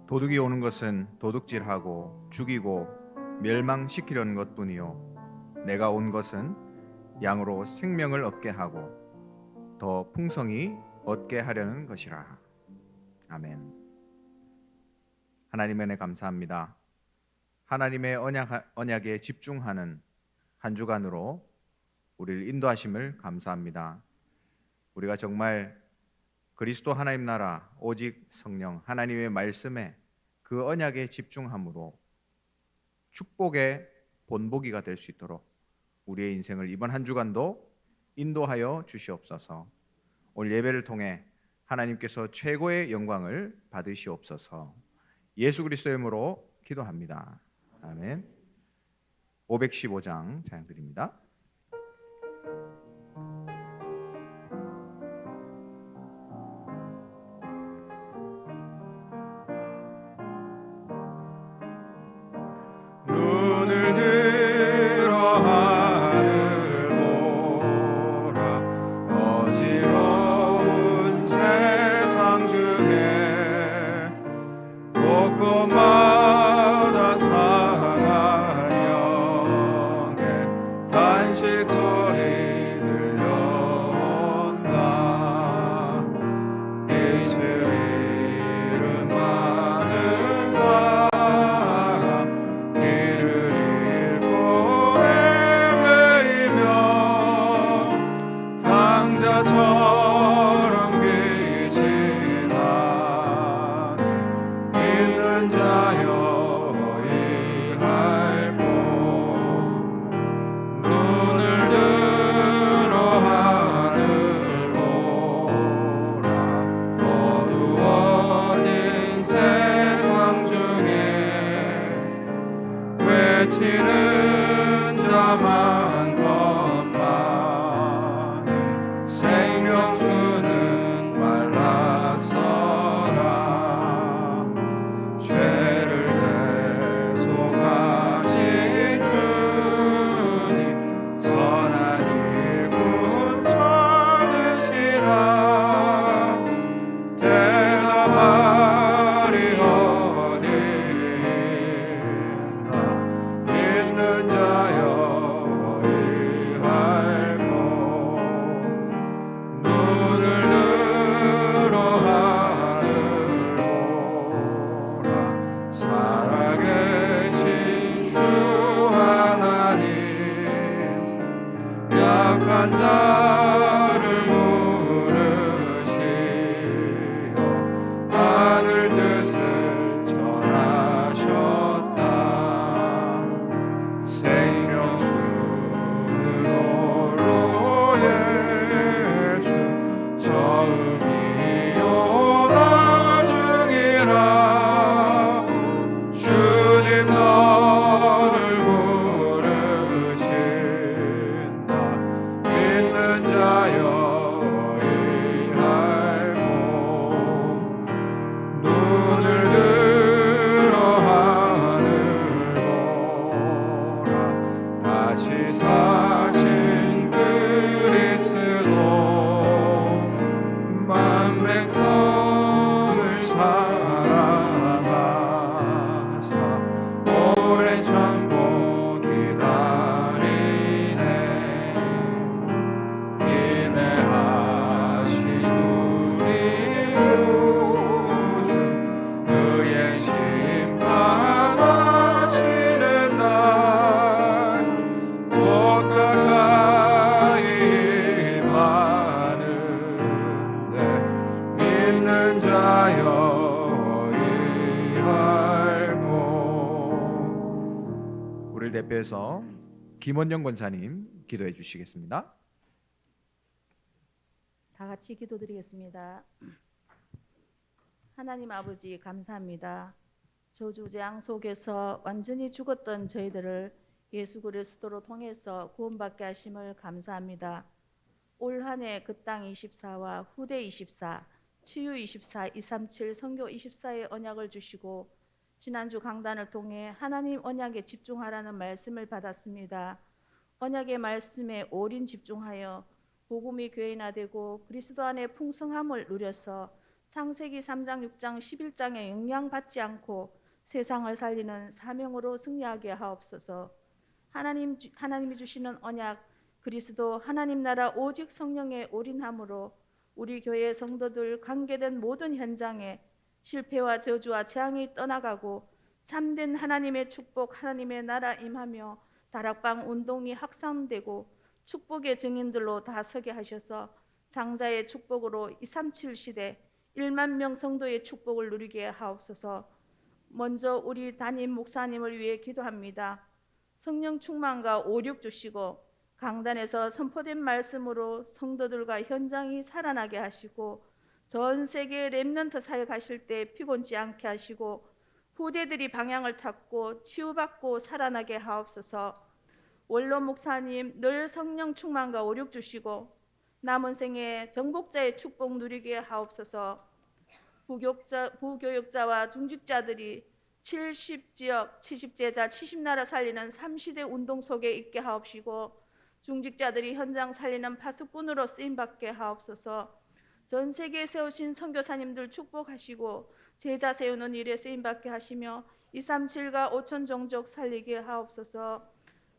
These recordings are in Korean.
도둑이 오는 것은 도둑질하고 죽이고 멸망시키려는 것뿐이요 내가 온 것은 양으로 생명을 얻게 하고 더 풍성히 얻게 하려는 것이라. 아멘. 하나님의 은혜 감사합니다. 하나님의 언약에 집중하는 한 주간으로 우리를 인도하심을 감사합니다. 우리가 정말 그리스도 하나님 나라 오직 성령 하나님의 말씀에 그 언약에 집중함으로 축복의 본보기가 될 수 있도록 우리의 인생을 이번 한 주간도 인도하여 주시옵소서. 오늘 예배를 통해 하나님께서 최고의 영광을 받으시옵소서. 예수 그리스도의 이름으로 기도합니다. 아멘. 515장 찬양 드립니다. 눈을 들어 하늘 보라. 어지러운 세상 중에 곳곳마다 상한 영의 단식 소리 들려온다. 예수 이름 많은 사람 길을 잃고 헤매이며 당자처럼 귀신하니 믿는 자여 의할고 눈을 들어 하늘 보라. 어두워진 세상 중에 외치는 자만 것만은 생명수는 말랐어라. 죄를 대속하신 주님 선한 일꾼 찾으시라. 대답하리 어디 있나. 믿는 자여 의할고 눈을 들어 하늘 보라. 살아계신 주 하나님 약한 자를 부르시어 하늘 뜻을 전하셨다. 생명수는 홀로 예수 처음이요 나중이라. 주님 너를 부르신다. 믿는 자여 의할고 눈을 들어 하늘 보라. 다시 사신 그리스도 만백성을 사랑하사 오래 참고 기다리네. 인내하신 우리 구주 의의 심판하시는 날 곧 가까이 많은데 믿는 자여 의할고. 우리를 대표해서 김원영 권사님 기도해 주시겠습니다. 다 같이 기도드리겠습니다. 하나님 아버지 감사합니다. 저주재앙 속에서 완전히 죽었던 저희들을 예수 그리스도로 통해서 구원받게 하심을 감사합니다. 올 한 해 그 땅 24와 후대 24, 치유 24, 237 선교 24의 언약을 주시고 지난주 강단을 통해 하나님 언약에 집중하라는 말씀을 받았습니다. 언약의 말씀에 올인 집중하여 복음이 교인화되고 그리스도 안에 풍성함을 누려서 창세기 3장, 6장, 11장에 영향받지 않고 세상을 살리는 사명으로 승리하게 하옵소서. 하나님이 주시는 언약 그리스도 하나님 나라 오직 성령에 올인함으로 우리 교회 성도들 관계된 모든 현장에 실패와 저주와 재앙이 떠나가고 참된 하나님의 축복, 하나님의 나라 임하며 다락방 운동이 확산되고 축복의 증인들로 다 서게 하셔서 장자의 축복으로 237 시대 1만 명 성도의 축복을 누리게 하옵소서. 먼저 우리 담임 목사님을 위해 기도합니다. 성령 충만과 오력 주시고 강단에서 선포된 말씀으로 성도들과 현장이 살아나게 하시고 전 세계 렘넌트 사역하실 때 피곤치 않게 하시고 후대들이 방향을 찾고 치유받고 살아나게 하옵소서. 원로 목사님 늘 성령 충만과 오력 주시고 남은 생에 정복자의 축복 누리게 하옵소서. 부교육자와 중직자들이 70지역, 70제자, 70나라 살리는 3시대 운동 속에 있게 하옵시고 중직자들이 현장 살리는 파수꾼으로 쓰임받게 하옵소서. 전 세계에 세우신 선교사님들 축복하시고 제자 세우는 일에 쓰임받게 하시며 237과 5천 종족 살리게 하옵소서.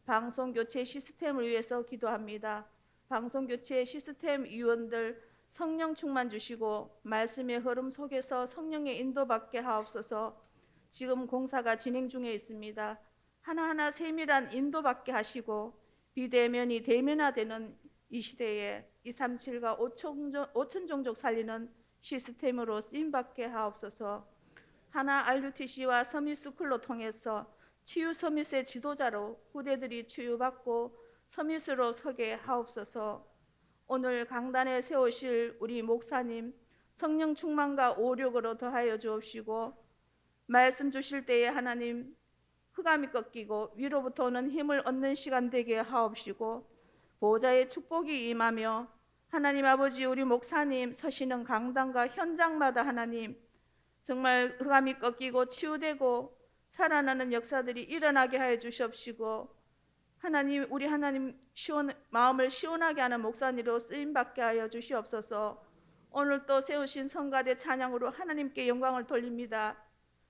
방송교체 시스템을 위해서 기도합니다. 방송교체 시스템 위원들 성령 충만 주시고 말씀의 흐름 속에서 성령의 인도받게 하옵소서. 지금 공사가 진행 중에 있습니다. 하나하나 세밀한 인도받게 하시고 비대면이 대면화되는 이 시대에 237과 5천 종족 살리는 시스템으로 쓰임받게 하옵소서. 하나 RUTC와 서밋스쿨로 통해서 치유 서밋의 지도자로 후대들이 치유받고 서밋으로 서게 하옵소서. 오늘 강단에 세우실 우리 목사님 성령 충만과 오력으로 더하여 주옵시고 말씀 주실 때에 하나님 흑암이 꺾이고 위로부터 오는 힘을 얻는 시간 되게 하옵시고 보호자의 축복이 임하며 하나님 아버지 우리 목사님 서시는 강단과 현장마다 하나님 정말 흑암이 꺾이고 치유되고 살아나는 역사들이 일어나게 하여 주시옵시고 하나님 우리 하나님 마음을 시원하게 하는 목사님으로 쓰임받게 하여 주시옵소서. 오늘 또 세우신 성가대 찬양으로 하나님께 영광을 돌립니다.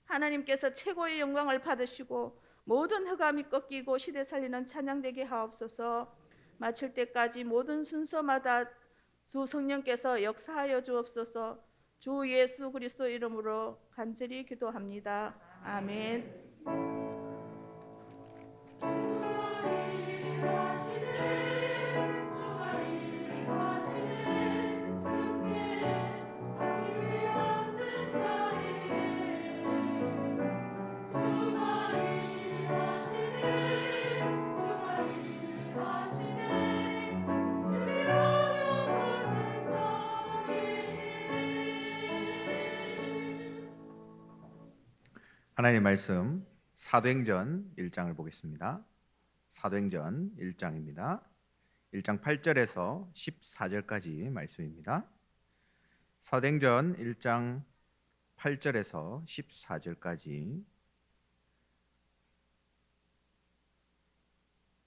하나님께서 최고의 영광을 받으시고 모든 흑암이 꺾이고 시대 살리는 찬양되게 하옵소서. 마칠 때까지 모든 순서마다 주 성령께서 역사하여 주옵소서. 주 예수 그리스도 이름으로 간절히 기도합니다. 아멘. 하나님의 말씀 사도행전 1장을 보겠습니다. 사도행전 1장입니다. 1장 8절에서 14절까지 말씀입니다. 사도행전 1장 8절에서 14절까지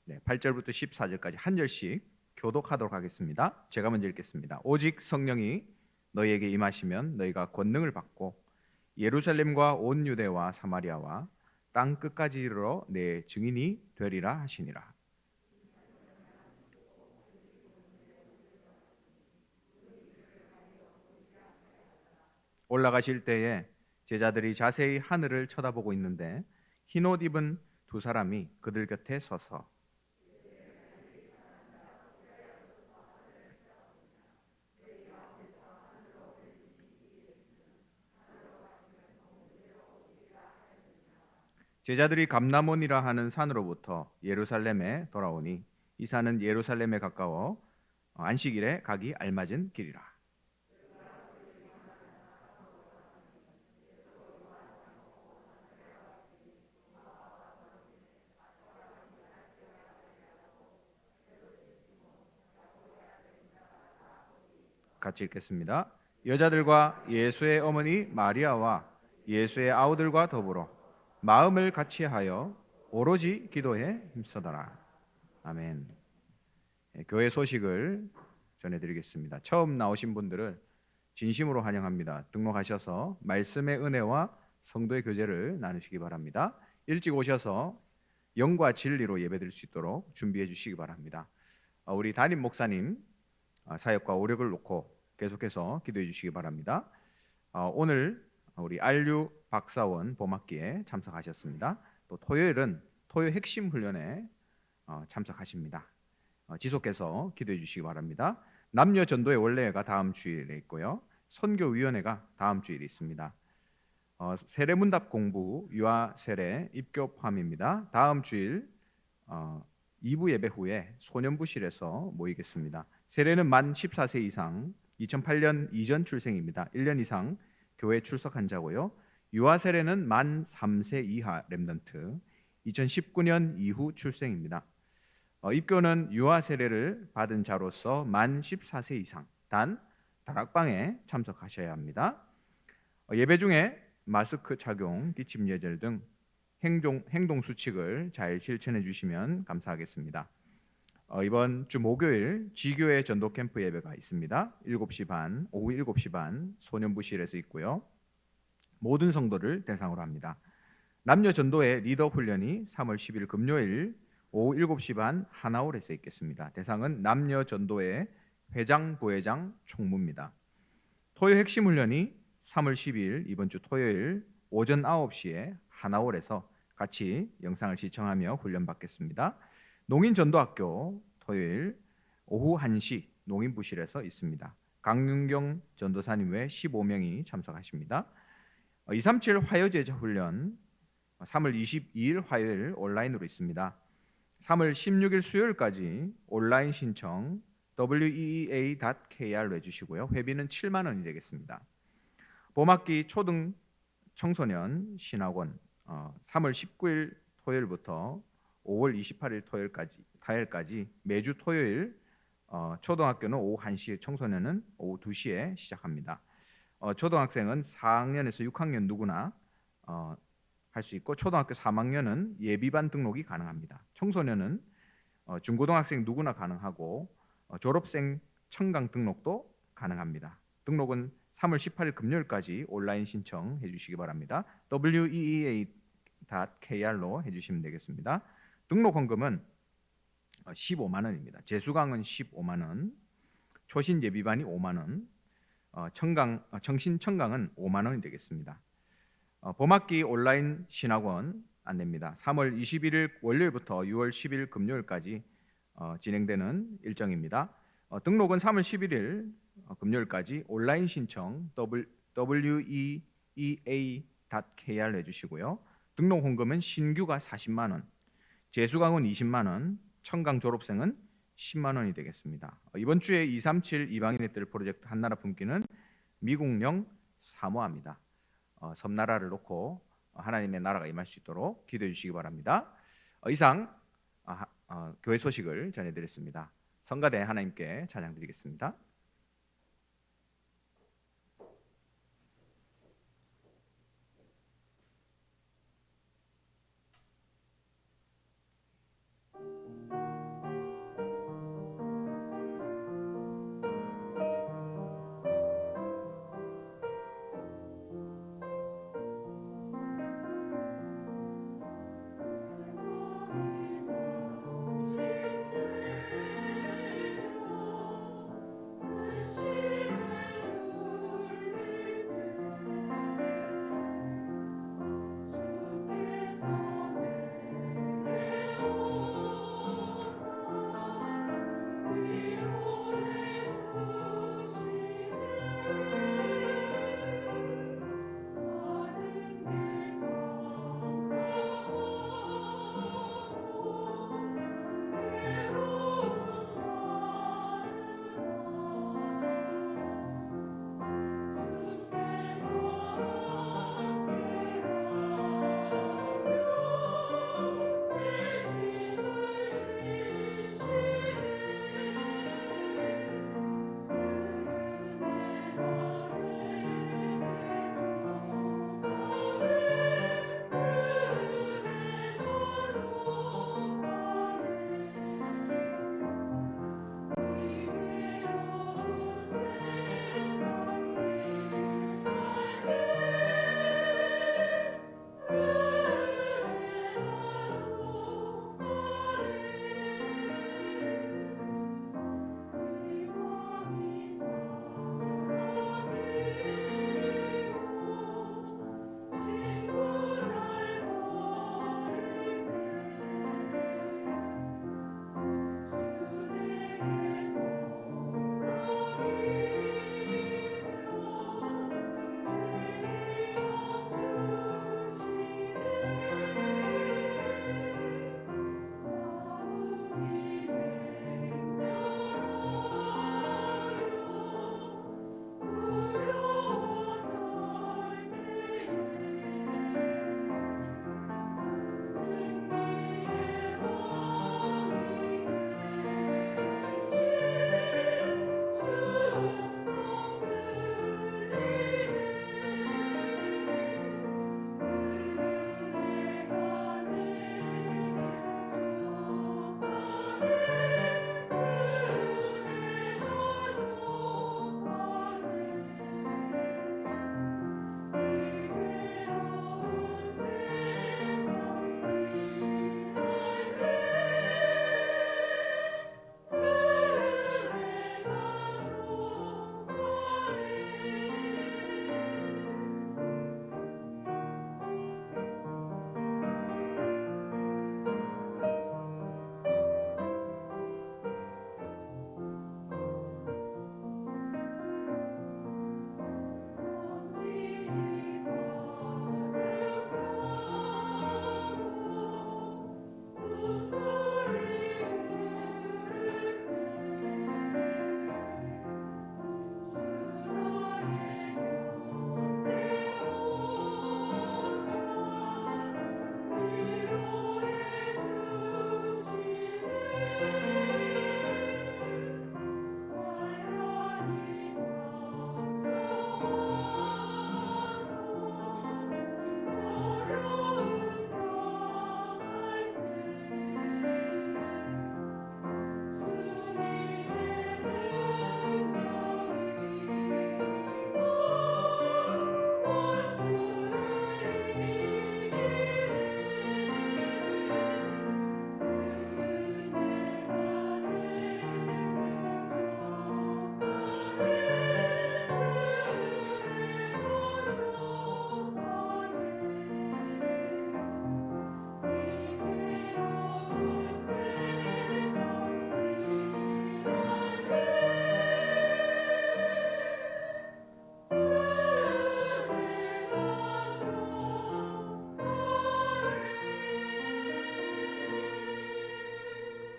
8절부터 14절까지 한 절씩 교독하도록 하겠습니다. 제가 먼저 읽겠습니다. 오직 성령이 너희에게 임하시면 너희가 권능을 받고 예루살렘과 온 유대와 사마리아와 땅 끝까지 이르러 내 증인이 되리라 하시니라. 올라가실 때에 제자들이 자세히 하늘을 쳐다보고 있는데 흰옷 입은 두 사람이 그들 곁에 서서 제자들이 감람원이라 하는 산으로부터 예루살렘에 돌아오니 이 산은 예루살렘에 가까워 안식일에 가기 알맞은 길이라. 같이 읽겠습니다. 여자들과 예수의 어머니 마리아와 예수의 아우들과 더불어 마음을 같이하여 오로지 기도에 힘쓰더라. 아멘. 교회 소식을 전해드리겠습니다. 처음 나오신 분들은 진심으로 환영합니다. 등록하셔서 말씀의 은혜와 성도의 교제를 나누시기 바랍니다. 일찍 오셔서 영과 진리로 예배드릴 수 있도록 준비해 주시기 바랍니다. 우리 담임 목사님 사역과 오력을 놓고 계속해서 기도해 주시기 바랍니다. 오늘 우리 안류 박사원 봄학기에 참석하셨습니다. 또 토요일은 토요 핵심 훈련에 참석하십니다. 지속해서 기도해 주시기 바랍니다. 남녀 전도의 원래가 다음 주일에 있고요. 선교위원회가 다음 주일에 있습니다. 세례문답 공부 유아 세례 입교 포함입니다. 다음 주일 2부 예배 후에 소년부실에서 모이겠습니다. 세례는 만 14세 이상 2008년 이전 출생입니다. 1년 이상 교회 출석한 자고요. 유아 세례는 만 3세 이하 렘넌트 2019년 이후 출생입니다. 입교는 유아 세례를 받은 자로서 만 14세 이상 단 다락방에 참석하셔야 합니다. 예배 중에 마스크 착용, 기침 예절 등 행동 수칙을 잘 실천해 주시면 감사하겠습니다. 이번 주 목요일 지교회 전도 캠프 예배가 있습니다. 7시 반, 오후 7시 반 소년부실에서 있고요. 모든 성도를 대상으로 합니다. 남녀 전도의 리더 훈련이 3월 10일 금요일 오후 7시 반 하나홀에서 있겠습니다. 대상은 남녀 전도의 회장, 부회장, 총무입니다. 토요 핵심 훈련이 3월 10일 이번 주 토요일 오전 9시에 하나홀에서 같이 영상을 시청하며 훈련 받겠습니다. 농인전도학교 토요일 오후 1시 농인부실에서 있습니다. 강윤경 전도사님 외 15명이 참석하십니다. 237 화요제자 훈련 3월 22일 화요일 온라인으로 있습니다. 3월 16일 수요일까지 온라인 신청 weea.kr로 해주시고요. 회비는 7만 원이 되겠습니다. 봄학기 초등 청소년 신학원 3월 19일 토요일부터 5월 28일 토요일까지 매주 토요일 초등학교는 오후 1시, 청소년은 오후 2시에 시작합니다. 초등학생은 4학년에서 6학년 누구나 할 수 있고 초등학교 3학년은 예비반 등록이 가능합니다. 청소년은 중고등학생 누구나 가능하고 졸업생 청강 등록도 가능합니다. 등록은 3월 18일 금요일까지 온라인 신청해 주시기 바랍니다. weea.kr로 해주시면 되겠습니다. 등록 헌금은 15만 원입니다. 재수강은 15만 원, 초신 예비반이 5만 원, 청신 청강은 5만 원이 되겠습니다. 봄학기 온라인 신학원 안내입니다. 3월 21일 월요일부터 6월 10일 금요일까지 진행되는 일정입니다. 등록은 3월 11일 금요일까지 온라인 신청 weea.kr 해주시고요. 등록 헌금은 신규가 40만 원, 재수강은 20만 원, 청강 졸업생은 10만 원이 되겠습니다. 이번 주에 237 이방인의 뜰 프로젝트 한나라 품기는 미국령 사모아입니다. 섬나라를 놓고 하나님의 나라가 임할 수 있도록 기도해 주시기 바랍니다. 이상 교회 소식을 전해드렸습니다. 성가대 하나님께 찬양드리겠습니다.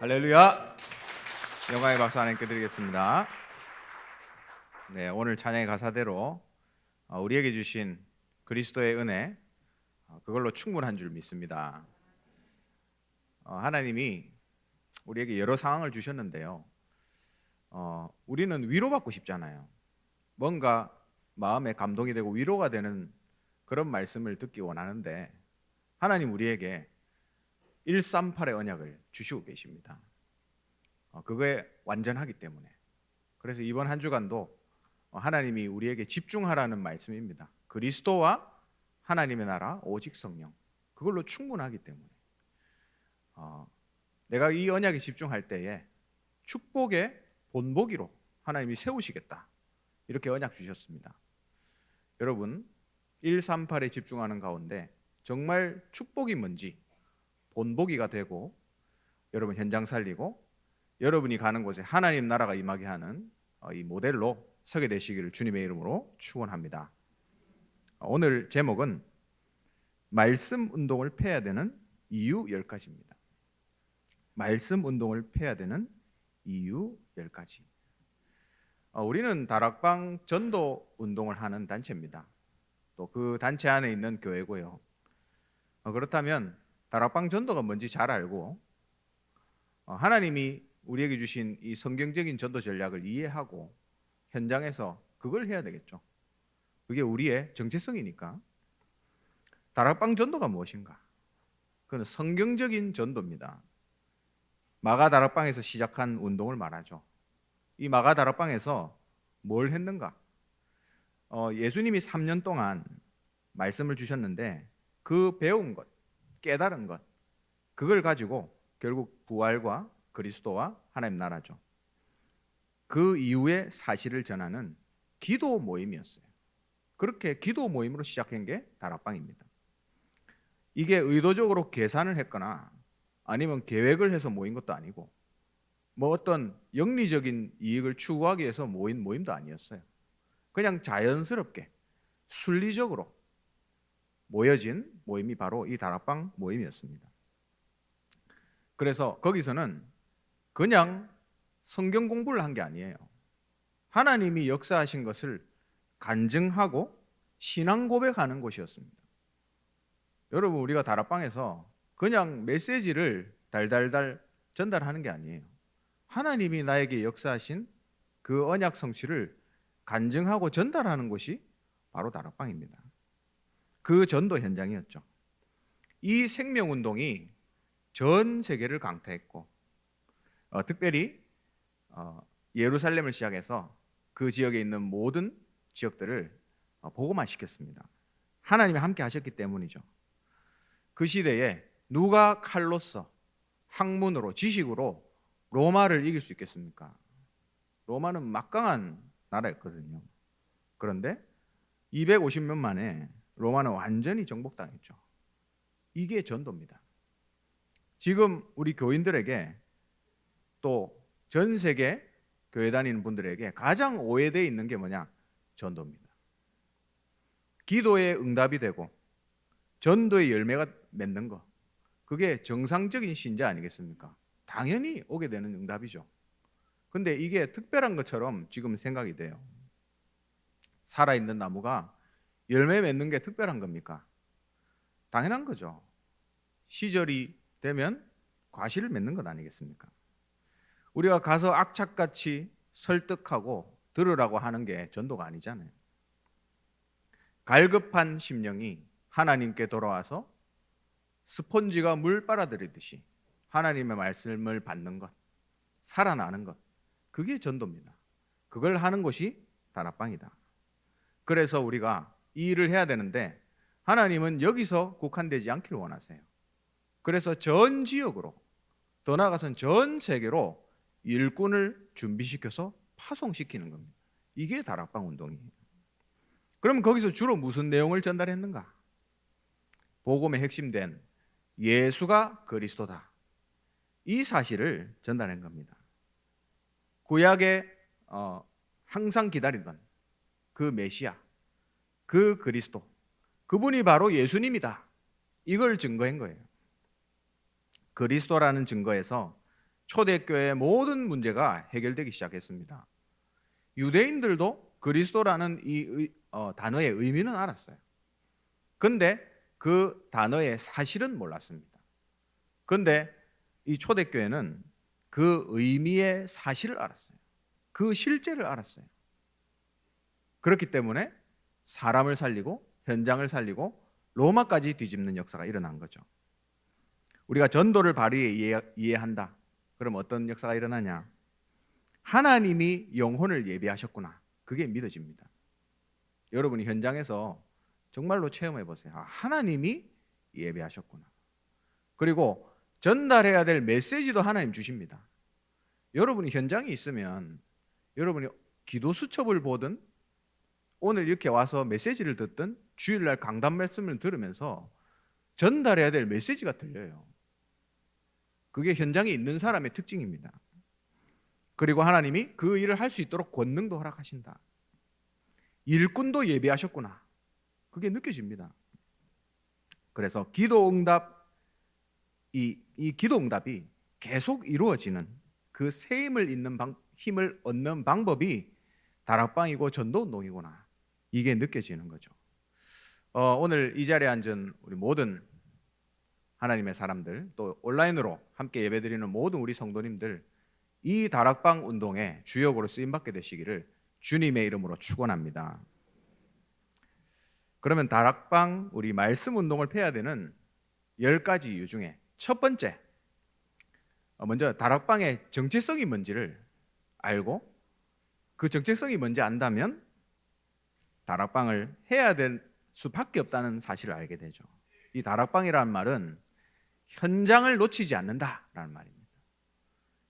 할렐루야. 영광의 박수 하나님께 드리겠습니다. 네, 오늘 찬양의 가사대로 우리에게 주신 그리스도의 은혜, 그걸로 충분한 줄 믿습니다. 하나님이 우리에게 여러 상황을 주셨는데요, 우리는 위로받고 싶잖아요. 뭔가 마음에 감동이 되고 위로가 되는 그런 말씀을 듣기 원하는데, 하나님 우리에게 138의 언약을 주시고 계십니다. 그거에 완전하기 때문에. 그래서 이번 한 주간도 하나님이 우리에게 집중하라는 말씀입니다. 그리스도와 하나님의 나라 오직 성령, 그걸로 충분하기 때문에 내가 이 언약에 집중할 때에 축복의 본보기로 하나님이 세우시겠다, 이렇게 언약 주셨습니다. 여러분, 138에 집중하는 가운데 정말 축복이 뭔지 본보기가 되고, 여러분 현장 살리고 여러분이 가는 곳에 하나님 나라가 임하게 하는 이 모델로 서게 되시기를 주님의 이름으로 축원합니다. 오늘 제목은 말씀 운동을 펴야 되는 이유 10가지입니다. 말씀 운동을 펴야 되는 이유 10가지. 우리는 다락방 전도 운동을 하는 단체입니다. 또 그 단체 안에 있는 교회고요. 그렇다면 다락방 전도가 뭔지 잘 알고, 하나님이 우리에게 주신 이 성경적인 전도 전략을 이해하고 현장에서 그걸 해야 되겠죠. 그게 우리의 정체성이니까. 다락방 전도가 무엇인가? 그건 성경적인 전도입니다. 마가 다락방에서 시작한 운동을 말하죠. 이 마가 다락방에서 뭘 했는가? 예수님이 3년 동안 말씀을 주셨는데 그 배운 것, 깨달은 것, 그걸 가지고 결국 부활과 그리스도와 하나님 나라죠. 그 이후의 사실을 전하는 기도 모임이었어요. 그렇게 기도 모임으로 시작한 게 다락방입니다. 이게 의도적으로 계산을 했거나 아니면 계획을 해서 모인 것도 아니고, 뭐 어떤 영리적인 이익을 추구하기 위해서 모인 모임도 아니었어요. 그냥 자연스럽게 순리적으로 모여진 모임이 바로 이 다락방 모임이었습니다. 그래서 거기서는 그냥 성경 공부를 한 게 아니에요. 하나님이 역사하신 것을 간증하고 신앙 고백하는 곳이었습니다. 여러분, 우리가 다락방에서 그냥 메시지를 달달달 전달하는 게 아니에요. 하나님이 나에게 역사하신 그 언약 성취를 간증하고 전달하는 곳이 바로 다락방입니다. 그 전도 현장이었죠. 이 생명운동이 전 세계를 강타했고, 특별히 예루살렘을 시작해서 그 지역에 있는 모든 지역들을 복음화시켰습니다. 하나님이 함께 하셨기 때문이죠. 그 시대에 누가 칼로서, 학문으로, 지식으로 로마를 이길 수 있겠습니까? 로마는 막강한 나라였거든요. 그런데 250년 만에 로마는 완전히 정복당했죠. 이게 전도입니다. 지금 우리 교인들에게, 또 전 세계 교회 다니는 분들에게 가장 오해되어 있는 게 뭐냐? 전도입니다. 기도의 응답이 되고 전도의 열매가 맺는 거, 그게 정상적인 신자 아니겠습니까? 당연히 오게 되는 응답이죠. 근데 이게 특별한 것처럼 지금 생각이 돼요. 살아있는 나무가 열매 맺는 게 특별한 겁니까? 당연한 거죠. 시절이 되면 과실을 맺는 것 아니겠습니까? 우리가 가서 악착같이 설득하고 들으라고 하는 게 전도가 아니잖아요. 갈급한 심령이 하나님께 돌아와서 스폰지가 물 빨아들이듯이 하나님의 말씀을 받는 것, 살아나는 것, 그게 전도입니다. 그걸 하는 곳이 다락방이다. 그래서 우리가 이 일을 해야 되는데, 하나님은 여기서 국한되지 않기를 원하세요. 그래서 전 지역으로, 더 나아가서는 전 세계로 일꾼을 준비시켜서 파송시키는 겁니다. 이게 다락방 운동이에요. 그럼 거기서 주로 무슨 내용을 전달했는가? 복음의 핵심된 예수가 그리스도다, 이 사실을 전달한 겁니다. 구약에 항상 기다리던 그 메시아, 그 그리스도, 그분이 바로 예수님이다, 이걸 증거한 거예요. 그리스도라는 증거에서 초대교회의 모든 문제가 해결되기 시작했습니다. 유대인들도 그리스도라는 이 단어의 의미는 알았어요. 근데 그 단어의 사실은 몰랐습니다. 근데 이 초대교회는 그 의미의 사실을 알았어요. 그 실제를 알았어요. 그렇기 때문에 사람을 살리고 현장을 살리고 로마까지 뒤집는 역사가 일어난 거죠. 우리가 전도를 바르게 이해한다. 그럼 어떤 역사가 일어나냐? 하나님이 영혼을 예비하셨구나. 그게 믿어집니다. 여러분이 현장에서 정말로 체험해 보세요. 하나님이 예비하셨구나. 그리고 전달해야 될 메시지도 하나님 주십니다. 여러분이 현장에 있으면 여러분이 기도 수첩을 보든 오늘 이렇게 와서 메시지를 듣든 주일날 강단 말씀을 들으면서 전달해야 될 메시지가 들려요. 그게 현장에 있는 사람의 특징입니다. 그리고 하나님이 그 일을 할 수 있도록 권능도 허락하신다. 일꾼도 예비하셨구나. 그게 느껴집니다. 그래서 이 기도 응답이 계속 이루어지는 그 새 힘을 얻는 방법이 다락방이고 전도운동이구나. 이게 느껴지는 거죠. 오늘 이 자리에 앉은 우리 모든 하나님의 사람들, 또 온라인으로 함께 예배드리는 모든 우리 성도님들, 이 다락방 운동의 주역으로 쓰임받게 되시기를 주님의 이름으로 축원합니다. 그러면 다락방 우리 말씀 운동을 펴야 되는 10가지 이유 중에 첫 번째, 먼저 다락방의 정체성이 뭔지를 알고 그 정체성이 뭔지 안다면 다락방을 해야 될 수밖에 없다는 사실을 알게 되죠. 이 다락방이라는 말은 현장을 놓치지 않는다라는 말입니다.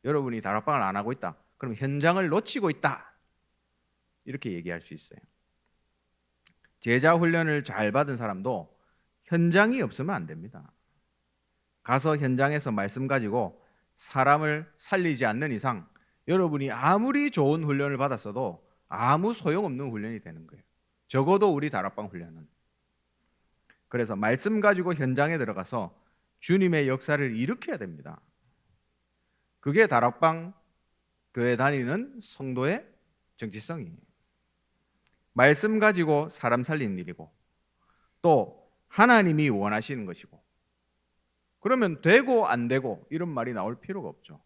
여러분이 다락방을 안 하고 있다. 그럼 현장을 놓치고 있다. 이렇게 얘기할 수 있어요. 제자 훈련을 잘 받은 사람도 현장이 없으면 안 됩니다. 가서 현장에서 말씀 가지고 사람을 살리지 않는 이상 여러분이 아무리 좋은 훈련을 받았어도 아무 소용없는 훈련이 되는 거예요. 적어도 우리 다락방 훈련은. 그래서 말씀 가지고 현장에 들어가서 주님의 역사를 일으켜야 됩니다. 그게 다락방 교회 다니는 성도의 정체성이에요. 말씀 가지고 사람 살리는 일이고 또 하나님이 원하시는 것이고, 그러면 되고 안 되고 이런 말이 나올 필요가 없죠.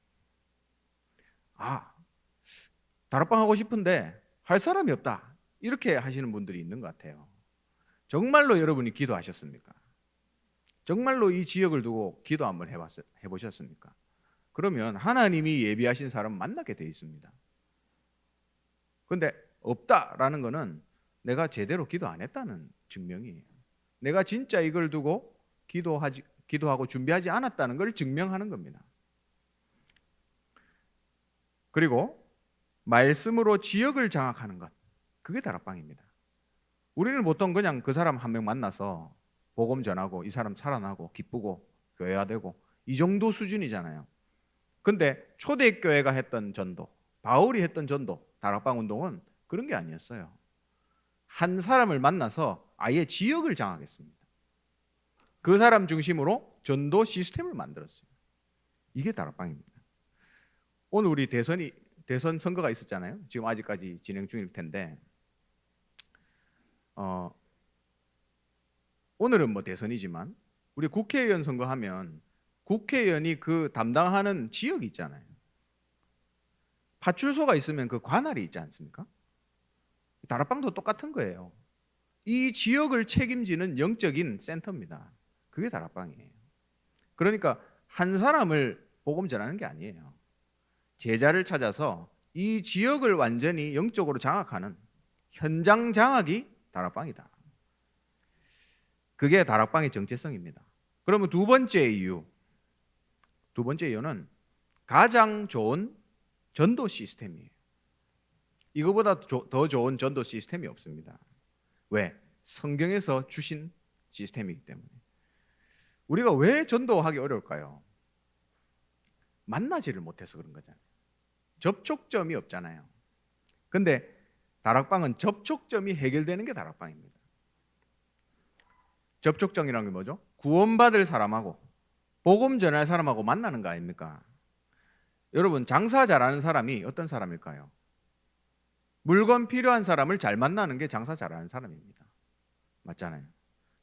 다락방 하고 싶은데 할 사람이 없다. 이렇게 하시는 분들이 있는 것 같아요. 정말로 여러분이 기도하셨습니까? 정말로 이 지역을 두고 기도 한번 해보셨습니까? 그러면 하나님이 예비하신 사람 만나게 돼 있습니다. 그런데 없다라는 거는 내가 제대로 기도 안 했다는 증명이에요. 내가 진짜 이걸 두고 기도하고 준비하지 않았다는 걸 증명하는 겁니다. 그리고 말씀으로 지역을 장악하는 것, 그게 다락방입니다. 우리는 보통 그냥 그 사람 한 명 만나서 복음 전하고 이 사람 살아나고 기쁘고 교회화되고 이 정도 수준이잖아요. 근데 초대교회가 했던 전도, 바울이 했던 전도, 다락방 운동은 그런 게 아니었어요. 한 사람을 만나서 아예 지역을 장악했습니다. 그 사람 중심으로 전도 시스템을 만들었어요. 이게 다락방입니다. 오늘 우리 대선 선거가 있었잖아요. 지금 아직까지 진행 중일 텐데 오늘은 뭐 대선이지만 우리 국회의원 선거하면 국회의원이 그 담당하는 지역이 있잖아요. 파출소가 있으면 그 관할이 있지 않습니까? 다락방도 똑같은 거예요. 이 지역을 책임지는 영적인 센터입니다. 그게 다락방이에요. 그러니까 한 사람을 복음 전하는 게 아니에요. 제자를 찾아서 이 지역을 완전히 영적으로 장악하는 현장 장악이 다락방이다. 그게 다락방의 정체성입니다. 그러면 두 번째 이유는 가장 좋은 전도 시스템이에요. 이거보다 더 좋은 전도 시스템이 없습니다. 왜? 성경에서 주신 시스템이기 때문에. 우리가 왜 전도하기 어려울까요? 만나지를 못해서 그런 거잖아요. 접촉점이 없잖아요. 근데 다락방은 접촉점이 해결되는 게 다락방입니다. 접촉점이라는 게 뭐죠? 구원받을 사람하고 복음 전할 사람하고 만나는 거 아닙니까? 여러분, 장사 잘하는 사람이 어떤 사람일까요? 물건 필요한 사람을 잘 만나는 게 장사 잘하는 사람입니다. 맞잖아요.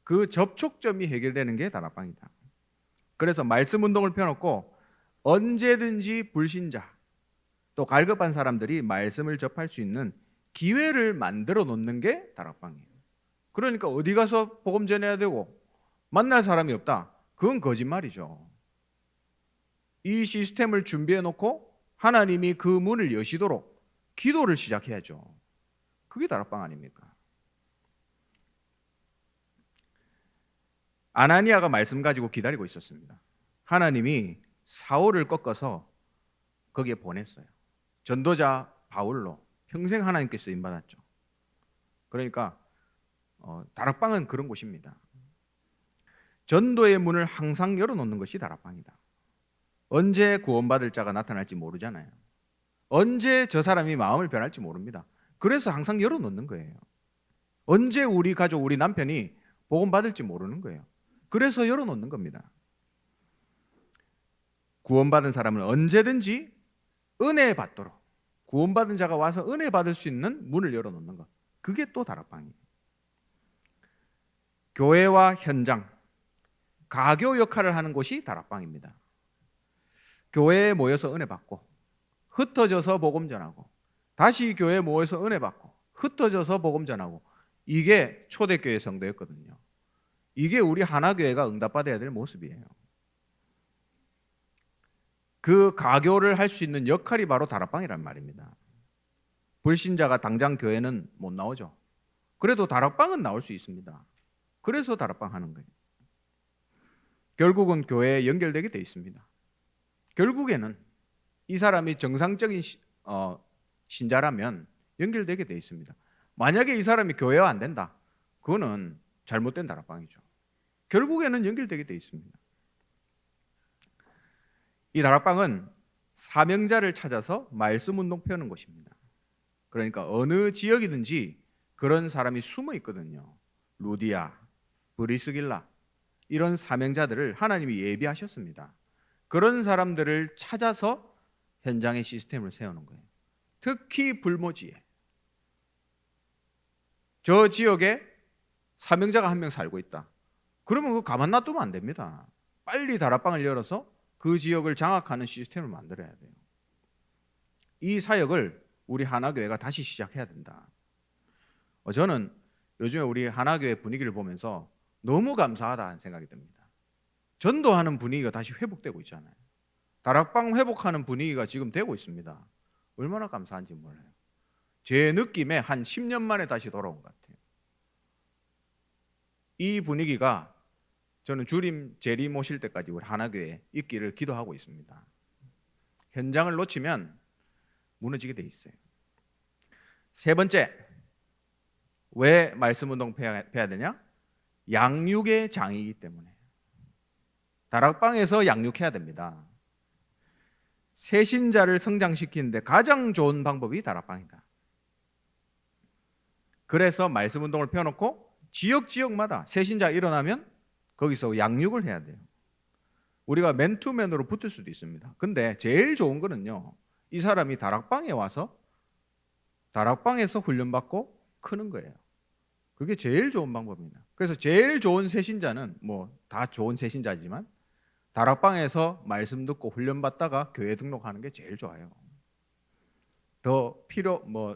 그 접촉점이 해결되는 게 다락방이다. 그래서 말씀 운동을 펴놓고 언제든지 불신자 또 갈급한 사람들이 말씀을 접할 수 있는 기회를 만들어 놓는 게 다락방이에요. 그러니까 어디 가서 복음 전해야 되고 만날 사람이 없다. 그건 거짓말이죠. 이 시스템을 준비해 놓고 하나님이 그 문을 여시도록 기도를 시작해야죠. 그게 다락방 아닙니까? 아나니아가 말씀 가지고 기다리고 있었습니다. 하나님이 사울을 꺾어서 거기에 보냈어요. 전도자 바울로 평생 하나님께 쓰임 받았죠. 그러니까 다락방은 그런 곳입니다. 전도의 문을 항상 열어놓는 것이 다락방이다. 언제 구원받을 자가 나타날지 모르잖아요. 언제 저 사람이 마음을 변할지 모릅니다. 그래서 항상 열어놓는 거예요. 언제 우리 가족, 우리 남편이 복음 받을지 모르는 거예요. 그래서 열어놓는 겁니다. 구원받은 사람은 언제든지 은혜 받도록, 구원받은 자가 와서 은혜 받을 수 있는 문을 열어놓는 것, 그게 또 다락방이에요. 교회와 현장, 가교 역할을 하는 곳이 다락방입니다. 교회에 모여서 은혜 받고 흩어져서 복음 전하고 다시 교회에 모여서 은혜 받고 흩어져서 복음 전하고, 이게 초대교회 성도였거든요. 이게 우리 하나교회가 응답받아야 될 모습이에요. 그 가교를 할 수 있는 역할이 바로 다락방이란 말입니다. 불신자가 당장 교회는 못 나오죠. 그래도 다락방은 나올 수 있습니다. 그래서 다락방 하는 거예요. 결국은 교회에 연결되게 돼 있습니다. 결국에는 이 사람이 정상적인 신자라면 연결되게 돼 있습니다. 만약에 이 사람이 교회화 안 된다, 그거는 잘못된 다락방이죠. 결국에는 연결되게 돼 있습니다. 이 다락방은 사명자를 찾아서 말씀 운동 펴는 곳입니다. 그러니까 어느 지역이든지 그런 사람이 숨어 있거든요. 루디아, 브리스길라, 이런 사명자들을 하나님이 예비하셨습니다. 그런 사람들을 찾아서 현장의 시스템을 세우는 거예요. 특히 불모지에, 저 지역에 사명자가 한 명 살고 있다. 그러면 그거 가만 놔두면 안 됩니다. 빨리 다락방을 열어서 그 지역을 장악하는 시스템을 만들어야 돼요. 이 사역을 우리 하나교회가 다시 시작해야 된다. 저는 요즘에 우리 하나교회 분위기를 보면서 너무 감사하다는 생각이 듭니다. 전도하는 분위기가 다시 회복되고 있잖아요. 다락방 회복하는 분위기가 지금 되고 있습니다. 얼마나 감사한지 몰라요. 제 느낌에 한 10년 만에 다시 돌아온 것 같아요. 이 분위기가 저는 주림 재림 오실 때까지 우리 하나교회에 있기를 기도하고 있습니다. 현장을 놓치면 무너지게 돼 있어요. 세 번째, 왜 말씀 운동 펴야 되냐? 양육의 장이기 때문에. 다락방에서 양육해야 됩니다. 새신자를 성장시키는데 가장 좋은 방법이 다락방이다. 그래서 말씀 운동을 펴놓고 지역마다 새신자 일어나면 거기서 양육을 해야 돼요. 우리가 맨투맨으로 붙을 수도 있습니다. 근데 제일 좋은 거는요, 이 사람이 다락방에 와서 다락방에서 훈련받고 크는 거예요. 그게 제일 좋은 방법입니다. 그래서 제일 좋은 새신자는 뭐 다 좋은 새신자지만 다락방에서 말씀 듣고 훈련받다가 교회 등록하는 게 제일 좋아요. 더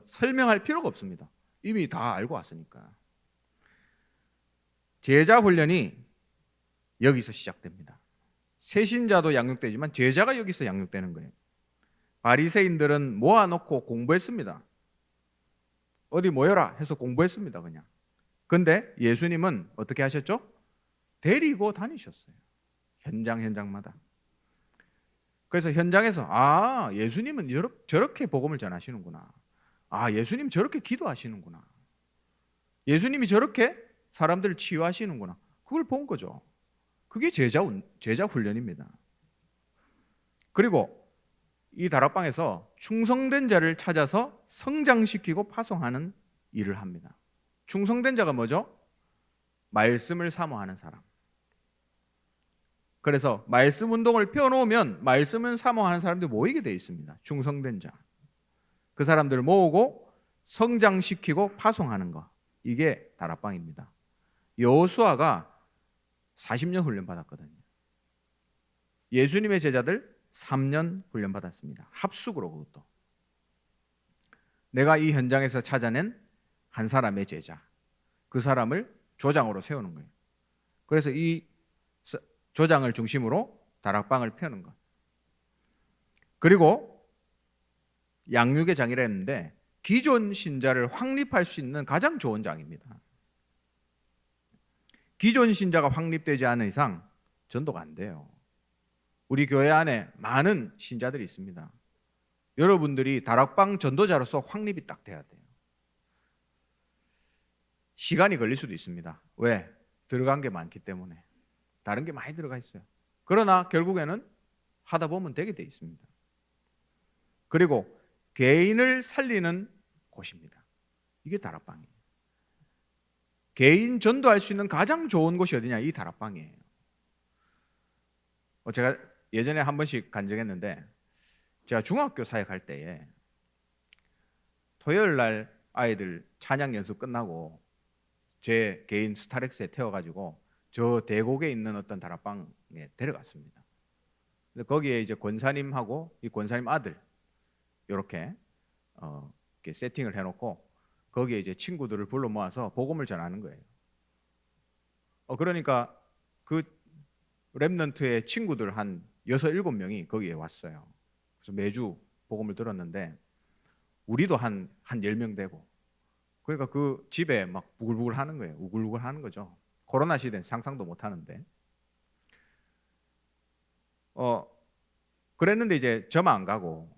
설명할 필요가 없습니다. 이미 다 알고 왔으니까. 제자 훈련이 여기서 시작됩니다. 새신자도 양육되지만 제자가 여기서 양육되는 거예요. 바리새인들은 모아놓고 공부했습니다. 어디 모여라 해서 공부했습니다, 그냥. 근데 예수님은 어떻게 하셨죠? 데리고 다니셨어요. 현장마다. 그래서 현장에서 예수님은 저렇게 복음을 전하시는구나. 예수님 저렇게 기도하시는구나. 예수님이 저렇게 사람들을 치유하시는구나. 그걸 본 거죠. 그게 제자 훈련입니다. 그리고 이 다락방에서 충성된 자를 찾아서 성장시키고 파송하는 일을 합니다. 충성된 자가 뭐죠? 말씀을 사모하는 사람. 그래서 말씀 운동을 펴놓으면 말씀을 사모하는 사람들이 모이게 되어 있습니다. 충성된 자. 그 사람들을 모으고 성장시키고 파송하는 것. 이게 다락방입니다. 여호수아가 40년 훈련 받았거든요. 예수님의 제자들 3년 훈련 받았습니다. 합숙으로 그것도. 내가 이 현장에서 찾아낸 한 사람의 제자. 그 사람을 조장으로 세우는 거예요. 그래서 이 조장을 중심으로 다락방을 펴는 것. 그리고 양육의 장이라 했는데 기존 신자를 확립할 수 있는 가장 좋은 장입니다. 기존 신자가 확립되지 않은 이상 전도가 안 돼요. 우리 교회 안에 많은 신자들이 있습니다. 여러분들이 다락방 전도자로서 확립이 딱 돼야 돼요. 시간이 걸릴 수도 있습니다. 왜? 들어간 게 많기 때문에. 다른 게 많이 들어가 있어요. 그러나 결국에는 하다 보면 되게 돼 있습니다. 그리고 개인을 살리는 곳입니다. 이게 다락방이에요. 개인 전도할 수 있는 가장 좋은 곳이 어디냐? 이 다락방이에요. 제가 예전에 한 번씩 간증했는데 제가 중학교 사역할 때에 토요일 날 아이들 찬양 연습 끝나고 제 개인 스타렉스에 태워가지고 저 대곡에 있는 어떤 다락방에 데려갔습니다. 근데 거기에 이제 권사님하고 이 권사님 아들 이렇게 세팅을 해놓고 거기에 이제 친구들을 불러 모아서 복음을 전하는 거예요. 그러니까 그 렘넌트의 친구들 한 6, 7명이 거기에 왔어요. 그래서 매주 복음을 들었는데 우리도 한 10명 되고 그러니까 그 집에 막 부글부글 하는 거예요. 우글우글 하는 거죠. 코로나 시대는 상상도 못 하는데. 그랬는데 이제 저만 안 가고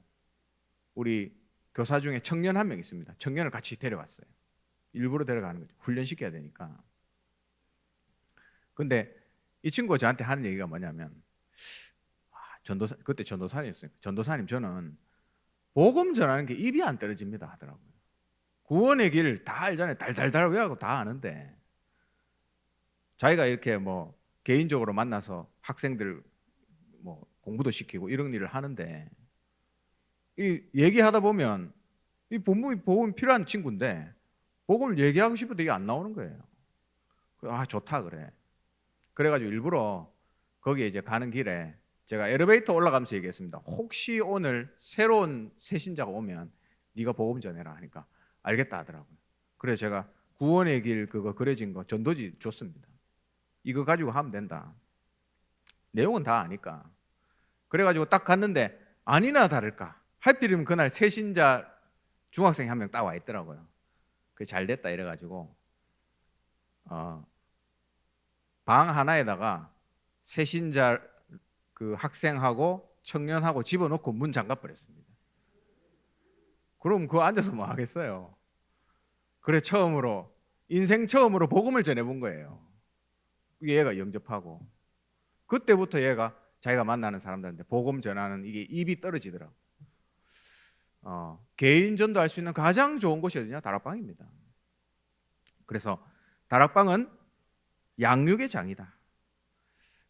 우리 교사 중에 청년 한 명 있습니다. 청년을 같이 데려왔어요. 일부러 데려가는 거죠. 훈련시켜야 되니까. 근데 이 친구가 저한테 하는 얘기가 뭐냐면 그때 전도사님이었어요. 전도사님 저는 복음 전하는 게 입이 안 떨어집니다 하더라고요. 구원의 길 다 알잖아요. 달달달 외우고 다 아는데 자기가 이렇게 뭐 개인적으로 만나서 학생들 뭐 공부도 시키고 이런 일을 하는데 이 얘기하다 보면 이 복음이 필요한 친구인데 복음을 얘기하고 싶어도 이게 안 나오는 거예요. 좋다 그래. 그래가지고 일부러 거기에 이제 가는 길에 제가 엘리베이터 올라가면서 얘기했습니다. 혹시 오늘 새로운 새신자가 오면 네가 복음 전해라 하니까 알겠다 하더라고요. 그래서 제가 구원의 길 그거 그려진 거 전도지 줬습니다. 이거 가지고 하면 된다. 내용은 다 아니까. 그래가지고 딱 갔는데 아니나 다를까 하필이면 그날 새신자 중학생이 한 명 딱 와 있더라고요. 그게 잘 됐다 이래가지고 방 하나에다가 새신자 그 학생하고 청년하고 집어넣고 문 잠가 버렸습니다. 그럼 그거 앉아서 뭐 하겠어요? 그래 인생 처음으로 복음을 전해본 거예요. 얘가 영접하고 그때부터 얘가 자기가 만나는 사람들한테 복음 전하는 이게 입이 떨어지더라고. 개인 전도할 수 있는 가장 좋은 곳이 어디냐? 다락방입니다. 그래서 다락방은 양육의 장이다.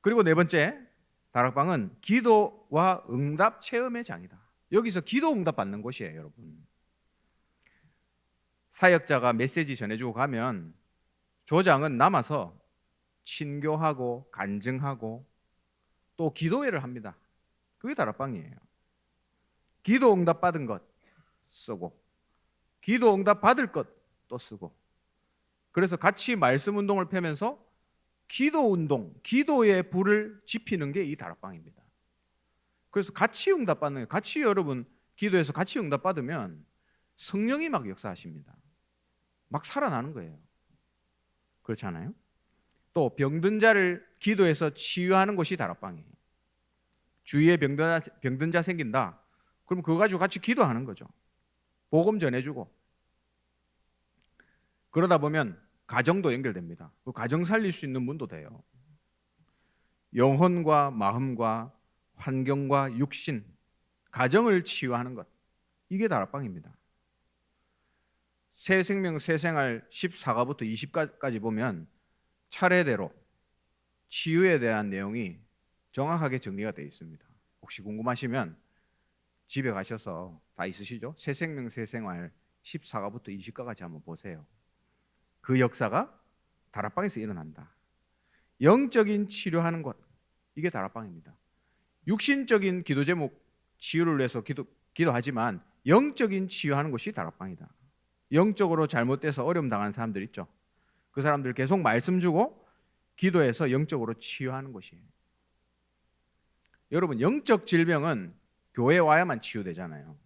그리고 네 번째, 다락방은 기도와 응답 체험의 장이다. 여기서 기도 응답 받는 곳이에요, 여러분. 사역자가 메시지 전해주고 가면 조장은 남아서 친교하고 간증하고 또 기도회를 합니다. 그게 다락방이에요. 기도 응답 받은 것 쓰고 기도 응답 받을 것 또 쓰고 그래서 같이 말씀 운동을 펴면서 기도 운동, 기도의 불을 지피는 게 이 다락방입니다. 그래서 같이 응답 받는 거예요. 같이 여러분 기도해서 같이 응답 받으면 성령이 막 역사하십니다. 막 살아나는 거예요. 그렇지 않아요? 또 병든 자를 기도해서 치유하는 곳이 다락방이에요. 주위에 병든 자 생긴다. 그럼 그거 가지고 같이 기도하는 거죠. 복음 전해주고. 그러다 보면 가정도 연결됩니다. 그 가정 살릴 수 있는 문도 돼요. 영혼과 마음과 환경과 육신, 가정을 치유하는 것. 이게 다락방입니다. 새 생명 새 생활 14가부터 20가까지 보면 차례대로 치유에 대한 내용이 정확하게 정리가 되어 있습니다. 혹시 궁금하시면 집에 가셔서 다 있으시죠? 새생명 새생활 14가부터 20가까지 한번 보세요. 그 역사가 다락방에서 일어난다. 영적인 치료하는 것, 이게 다락방입니다. 육신적인 기도 제목 치유를 위해서 기도하지만 영적인 치유하는 것이 다락방이다. 영적으로 잘못돼서 어려움 당하는 사람들 있죠. 그 사람들 계속 말씀 주고 기도해서 영적으로 치유하는 것이에요. 여러분, 영적 질병은 교회에 와야만 치유되잖아요.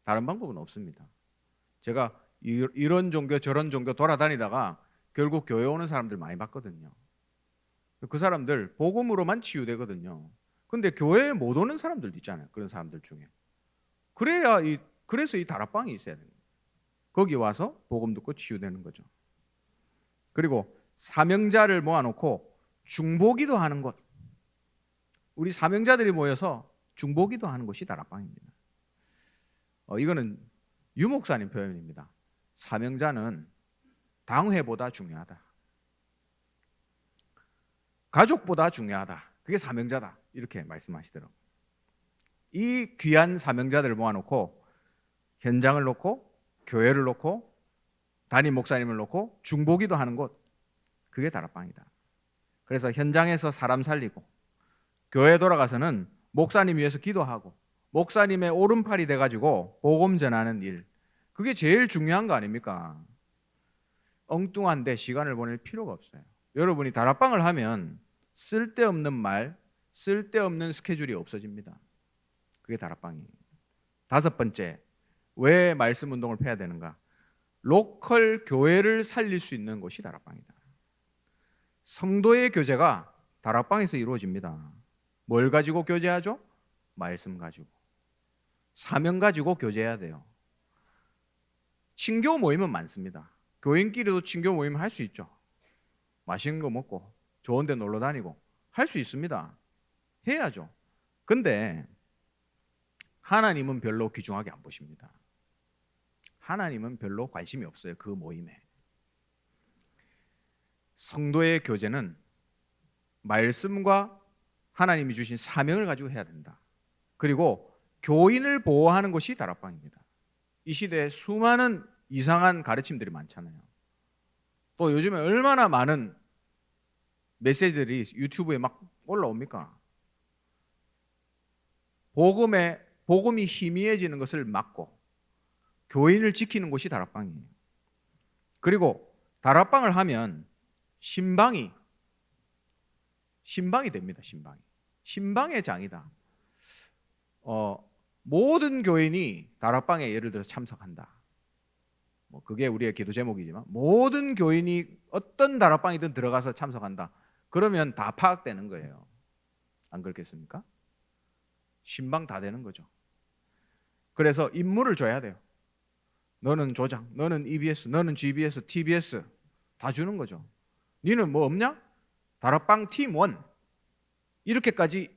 다른 방법은 없습니다. 제가 이런 종교 저런 종교 돌아다니다가 결국 교회 오는 사람들 많이 봤거든요. 그 사람들 복음으로만 치유되거든요. 근데 교회에 못 오는 사람들도 있잖아요. 그런 사람들 중에. 그래서 이 다락방이 있어야 됩니다. 거기 와서 복음 듣고 치유되는 거죠. 그리고 사명자를 모아놓고 중보기도 하는 것. 우리 사명자들이 모여서 중보기도 하는 것이 다락방입니다. 이거는 유 목사님 표현입니다. 사명자는 당회보다 중요하다. 가족보다 중요하다. 그게 사명자다. 이렇게 말씀하시더라고요. 이 귀한 사명자들을 모아놓고 현장을 놓고 교회를 놓고 담임 목사님을 놓고 중보기도 하는 곳, 그게 다락방이다. 그래서 현장에서 사람 살리고 교회 돌아가서는 목사님 위해서 기도하고 목사님의 오른팔이 돼가지고 복음 전하는 일, 그게 제일 중요한 거 아닙니까? 엉뚱한데 시간을 보낼 필요가 없어요. 여러분이 다락방을 하면 쓸데없는 말, 쓸데없는 스케줄이 없어집니다. 그게 다락방이에요. 5번째, 왜 말씀 운동을 펴야 되는가? 로컬 교회를 살릴 수 있는 곳이 다락방이다. 성도의 교제가 다락방에서 이루어집니다. 뭘 가지고 교제하죠? 말씀 가지고. 사명 가지고 교제해야 돼요. 친교 모임은 많습니다. 교인끼리도 친교 모임 할 수 있죠. 맛있는 거 먹고 좋은 데 놀러 다니고 할 수 있습니다. 해야죠. 근데 하나님은 별로 귀중하게 안 보십니다. 하나님은 별로 관심이 없어요. 그 모임에. 성도의 교제는 말씀과 하나님이 주신 사명을 가지고 해야 된다. 그리고 교인을 보호하는 것이 다락방입니다. 이 시대에 수많은 이상한 가르침들이 많잖아요. 또 요즘에 얼마나 많은 메시지들이 유튜브에 막 올라옵니까? 복음이 희미해지는 것을 막고 교인을 지키는 곳이 다락방이에요. 그리고 다락방을 하면 신방이 됩니다. 신방의 장이다. 모든 교인이 다락방에 예를 들어서 참석한다. 그게 우리의 기도 제목이지만 모든 교인이 어떤 다락방이든 들어가서 참석한다. 그러면 다 파악되는 거예요. 안 그렇겠습니까? 신방 다 되는 거죠. 그래서 임무를 줘야 돼요. 너는 조장, 너는 EBS, 너는 GBS, TBS 다 주는 거죠. 니는 뭐 없냐? 다락방 팀 1 이렇게까지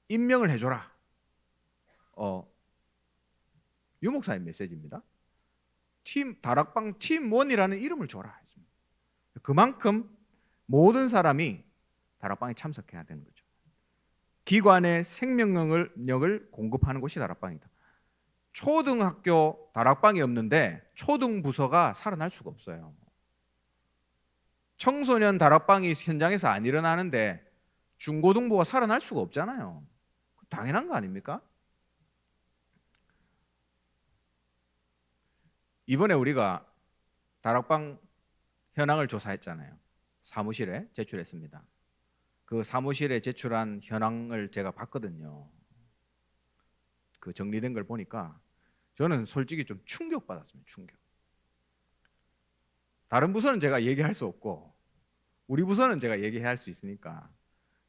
임명을 해줘라. 유 목사님 메시지입니다. 다락방 팀 1이라는 이름을 줘라. 그만큼 모든 사람이 다락방에 참석해야 되는 거죠. 기관의 생명력을 공급하는 곳이 다락방이다. 초등학교 다락방이 없는데 초등부서가 살아날 수가 없어요. 청소년 다락방이 현장에서 안 일어나는데 중고등부가 살아날 수가 없잖아요. 당연한 거 아닙니까? 이번에 우리가 다락방 현황을 조사했잖아요. 사무실에 제출했습니다. 그 사무실에 제출한 현황을 제가 봤거든요. 그 정리된 걸 보니까 저는 솔직히 좀 충격받았습니다. 충격. 다른 부서는 제가 얘기할 수 없고 우리 부서는 제가 얘기할 수 있으니까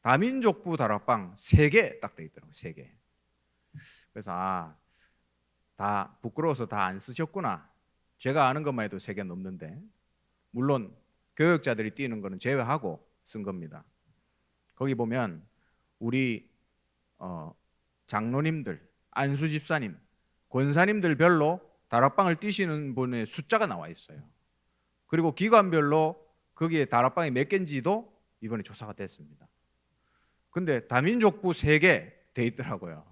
다민족부 다락방 3개 딱 돼 있더라고요. 3개. 그래서 다 부끄러워서 다 안 쓰셨구나. 제가 아는 것만 해도 3개 넘는데 물론 교역자들이 뛰는 거는 제외하고 쓴 겁니다. 거기 보면 우리 장로님들, 안수 집사님, 권사님들별로 다락방을 뛰시는 분의 숫자가 나와 있어요. 그리고 기관별로 거기에 다락방이 몇 개인지도 이번에 조사가 됐습니다. 근데 다민족부 3개 돼 있더라고요.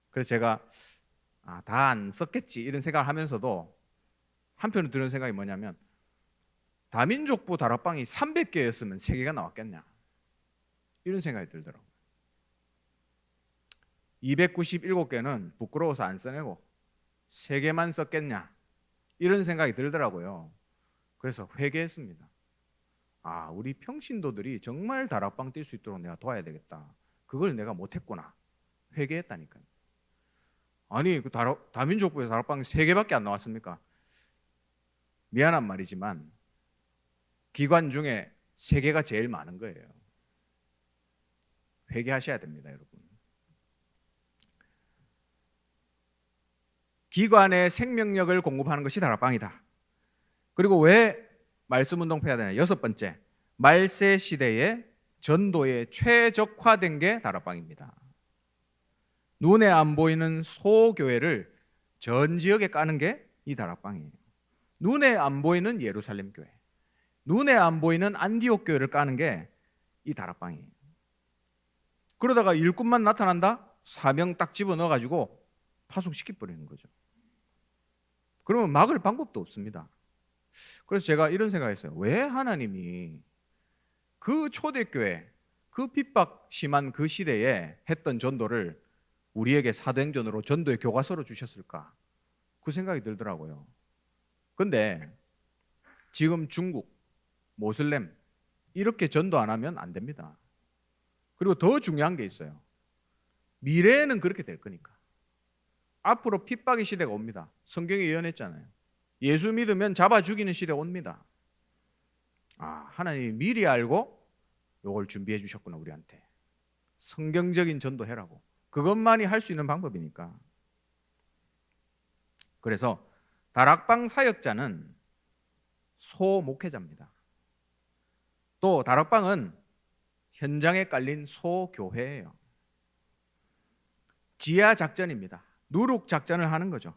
그래서 제가 다 안 썼겠지 이런 생각을 하면서도 한편으로 드는 생각이 뭐냐면, 다민족부 다락방이 300개였으면 3개가 나왔겠냐 이런 생각이 들더라고요. 297개는 부끄러워서 안 써내고 3개만 썼겠냐 이런 생각이 들더라고요. 그래서 회개했습니다. 우리 평신도들이 정말 다락방 뛸 수 있도록 내가 도와야 되겠다. 그걸 내가 못했구나. 회개했다니까요. 아니, 그 다민족부에서 다락방이 3개밖에 안 나왔습니까? 미안한 말이지만 기관 중에 3개가 제일 많은 거예요. 회개하셔야 됩니다, 여러분. 기관의 생명력을 공급하는 것이 다락방이다. 그리고 왜 말씀운동 해야 되냐? 6번째, 말세 시대의 전도에 최적화된 게 다락방입니다. 눈에 안 보이는 소교회를 전 지역에 까는 게 이 다락방이에요. 눈에 안 보이는 예루살렘 교회, 눈에 안 보이는 안디옥 교회를 까는 게 이 다락방이에요. 그러다가 일꾼만 나타난다? 사명 딱 집어넣어가지고 파송시켜버리는 거죠. 그러면 막을 방법도 없습니다. 그래서 제가 이런 생각했어요. 왜 하나님이 그 초대교회, 그 핍박 심한 그 시대에 했던 전도를 우리에게 사도행전으로 전도의 교과서로 주셨을까? 그 생각이 들더라고요. 근데 지금 중국, 모슬렘 이렇게 전도 안 하면 안 됩니다. 그리고 더 중요한 게 있어요. 미래에는 그렇게 될 거니까. 앞으로 핍박의 시대가 옵니다. 성경이 예언했잖아요. 예수 믿으면 잡아 죽이는 시대가 옵니다. 하나님이 미리 알고 이걸 준비해 주셨구나, 우리한테. 성경적인 전도해라고. 그것만이 할 수 있는 방법이니까. 그래서 다락방 사역자는 소목회자입니다. 또 다락방은 현장에 깔린 소교회예요. 지하 작전입니다. 누룩 작전을 하는 거죠.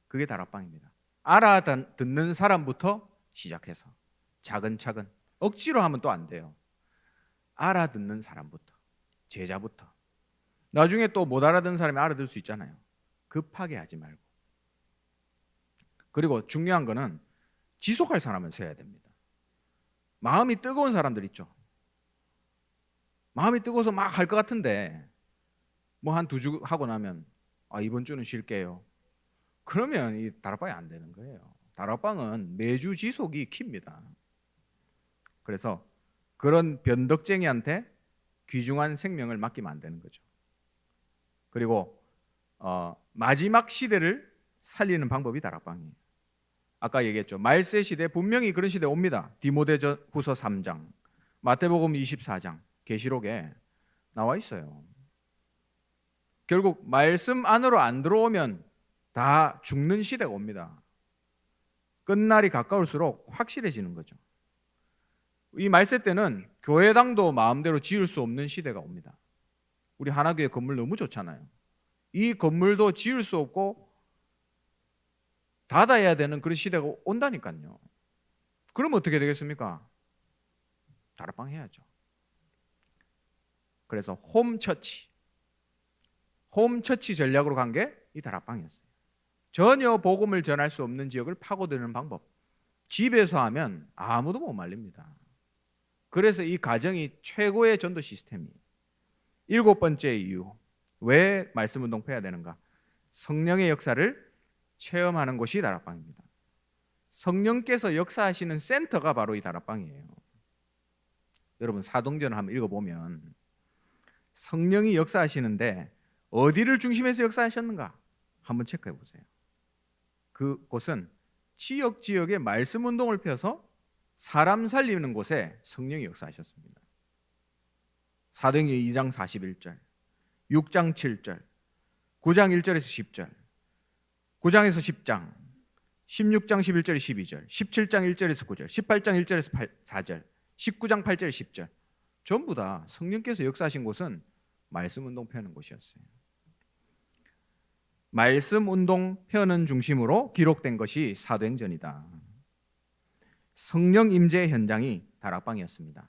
그게 다락방입니다. 알아듣는 사람부터 시작해서 차근차근, 억지로 하면 또 안 돼요. 알아듣는 사람부터, 제자부터. 나중에 또 못 알아듣는 사람이 알아들 수 있잖아요. 급하게 하지 말고. 그리고 중요한 거는 지속할 사람을 세워야 됩니다. 마음이 뜨거운 사람들 있죠. 마음이 뜨거워서 막 할 것 같은데 뭐 한 2주 하고 나면 이번 주는 쉴게요. 그러면 이 다락방이 안 되는 거예요. 다락방은 매주 지속이 키입니다. 그래서 그런 변덕쟁이한테 귀중한 생명을 맡기면 안 되는 거죠. 그리고 마지막 시대를 살리는 방법이 다락방이에요. 아까 얘기했죠. 말세 시대, 분명히 그런 시대 옵니다. 디모데후서 3장, 마태복음 24장, 계시록에 나와 있어요. 결국 말씀 안으로 안 들어오면 다 죽는 시대가 옵니다. 끝날이 가까울수록 확실해지는 거죠. 이 말세 때는 교회당도 마음대로 지을 수 없는 시대가 옵니다. 우리 하나교회 건물 너무 좋잖아요. 이 건물도 지을 수 없고 닫아야 되는 그런 시대가 온다니까요. 그럼 어떻게 되겠습니까? 다락방 해야죠. 그래서 홈처치 전략으로 간 게 이 다락방이었어요. 전혀 복음을 전할 수 없는 지역을 파고드는 방법. 집에서 하면 아무도 못 말립니다. 그래서 이 가정이 최고의 전도 시스템이에요. 7번째 이유, 왜 말씀운동 해야 되는가? 성령의 역사를 체험하는 곳이 다락방입니다. 성령께서 역사하시는 센터가 바로 이 다락방이에요. 여러분 사도행전을 한번 읽어보면 성령이 역사하시는데 어디를 중심해서 역사하셨는가? 한번 체크해 보세요. 그곳은 지역에 말씀운동을 펴서 사람 살리는 곳에 성령이 역사하셨습니다. 사도행전 2장 41절, 6장 7절, 9장 1절에서 10절, 9장에서 10장, 16장 11절에서 12절, 17장 1절에서 9절, 18장 1절에서 4절, 19장 8절에서 10절. 전부 다 성령께서 역사하신 곳은 말씀운동 펴는 곳이었어요. 말씀운동 펴는 중심으로 기록된 것이 사도행전이다. 성령 임재 현장이 다락방이었습니다.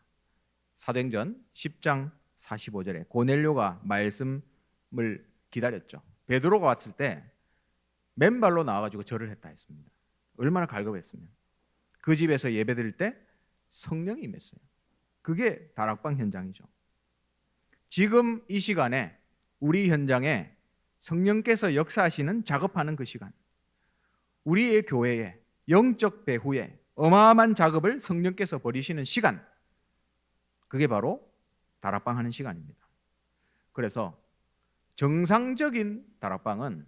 사도행전 10장 45절에 고넬료가 말씀을 기다렸죠. 베드로가 왔을 때 맨발로 나와가지고 절을 했다 했습니다. 얼마나 갈급했으면. 그 집에서 예배드릴 때 성령이 임했어요. 그게 다락방 현장이죠. 지금 이 시간에 우리 현장에 성령께서 역사하시는 작업하는 그 시간, 우리의 교회에 영적 배후에 어마어마한 작업을 성령께서 벌이시는 시간, 그게 바로 다락방 하는 시간입니다. 그래서 정상적인 다락방은,